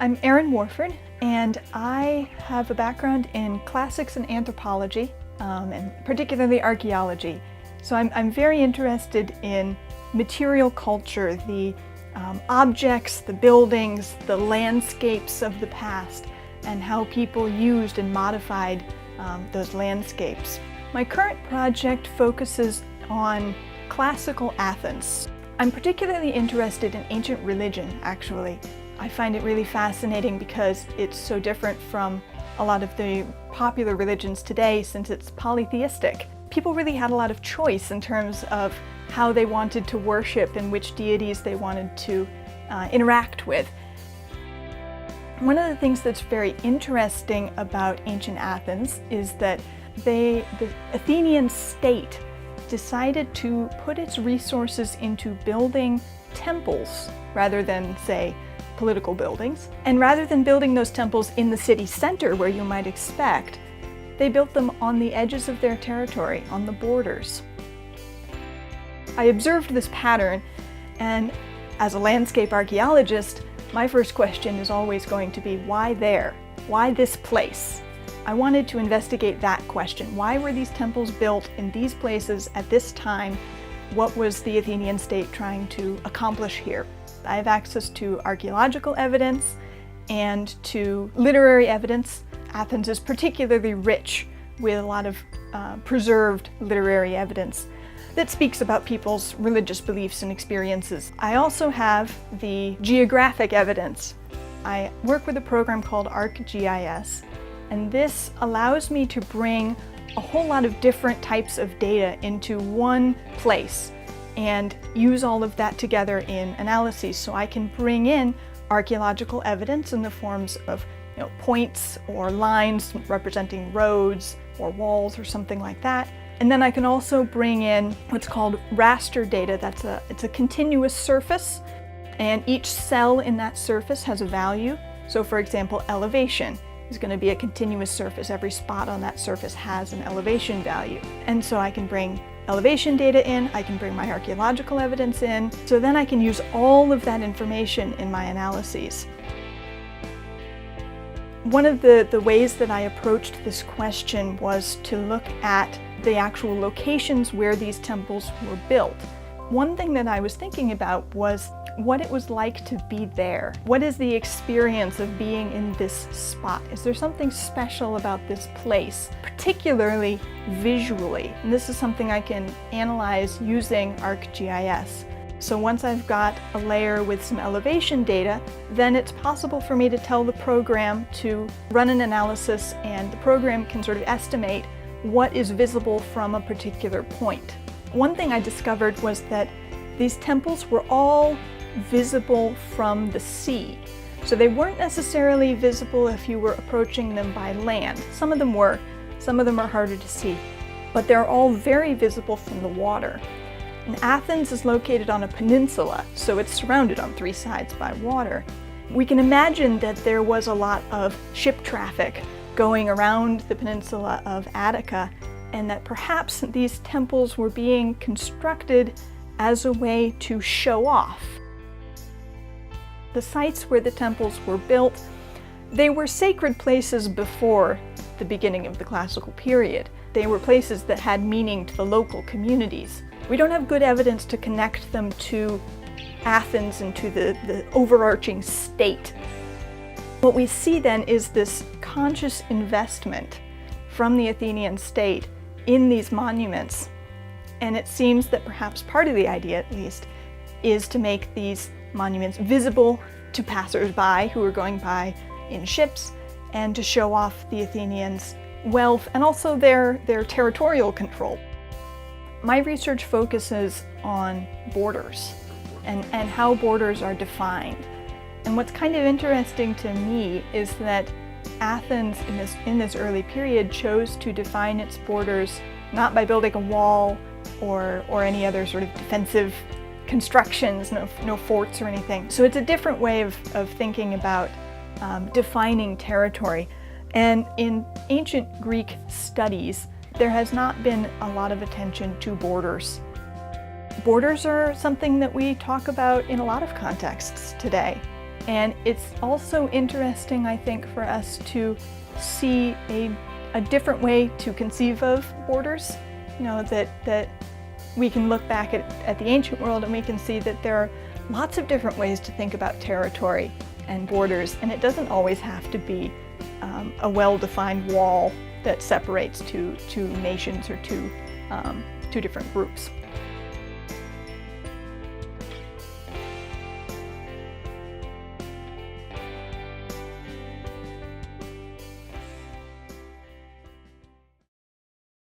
I'm Erin Warford, and I have a background in classics and anthropology, and particularly archaeology. So I'm very interested in material culture, the objects, the buildings, the landscapes of the past, and how people used and modified those landscapes. My current project focuses on classical Athens. I'm particularly interested in ancient religion, actually. I find it really fascinating because it's so different from a lot of the popular religions today, since it's polytheistic. People really had a lot of choice in terms of how they wanted to worship and which deities they wanted to interact with. One of the things that's very interesting about ancient Athens is that the Athenian state decided to put its resources into building temples rather than, say, political buildings. And rather than building those temples in the city center where you might expect, they built them on the edges of their territory, on the borders. I observed this pattern, and as a landscape archaeologist, my first question is always going to be, why there? Why this place? I wanted to investigate that question. Why were these temples built in these places at this time? What was the Athenian state trying to accomplish here? I have access to archaeological evidence and to literary evidence. Athens is particularly rich with a lot of preserved literary evidence that speaks about people's religious beliefs and experiences. I also have the geographic evidence. I work with a program called ArcGIS, and this allows me to bring a whole lot of different types of data into one place and use all of that together in analyses. So I can bring in archaeological evidence in the forms of points or lines representing roads or walls or something like that. And then I can also bring in what's called raster data. It's a continuous surface, and each cell in that surface has a value. So for example, elevation is going to be a continuous surface. Every spot on that surface has an elevation value. And so I can bring elevation data in, I can bring my archaeological evidence in, so then I can use all of that information in my analyses. One of the ways that I approached this question was to look at the actual locations where these temples were built. One thing that I was thinking about was what it was like to be there. What is the experience of being in this spot? Is there something special about this place, particularly visually? And this is something I can analyze using ArcGIS. So once I've got a layer with some elevation data, then it's possible for me to tell the program to run an analysis, and the program can sort of estimate what is visible from a particular point. One thing I discovered was that these temples were all visible from the sea. So they weren't necessarily visible if you were approaching them by land. Some of them were, some of them are harder to see, but they're all very visible from the water. And Athens is located on a peninsula, so it's surrounded on three sides by water. We can imagine that there was a lot of ship traffic going around the peninsula of Attica, and that perhaps these temples were being constructed as a way to show off. The sites where the temples were built, they were sacred places before the beginning of the classical period. They were places that had meaning to the local communities. We don't have good evidence to connect them to Athens and to the overarching state. What we see then is this conscious investment from the Athenian state in these monuments. And it seems that perhaps part of the idea, at least, is to make these monuments visible to passers-by who are going by in ships, and to show off the Athenians' wealth and also their territorial control. My research focuses on borders and how borders are defined. And what's kind of interesting to me is that Athens in this early period chose to define its borders not by building a wall or any other sort of defensive constructions, no forts or anything. So it's a different way of thinking about defining territory. And in ancient Greek studies, there has not been a lot of attention to borders. Borders are something that we talk about in a lot of contexts today. And it's also interesting, I think, for us to see a different way to conceive of borders. You know, that we can look back at the ancient world and we can see that there are lots of different ways to think about territory and borders, and it doesn't always have to be a well-defined wall that separates two nations or two different groups.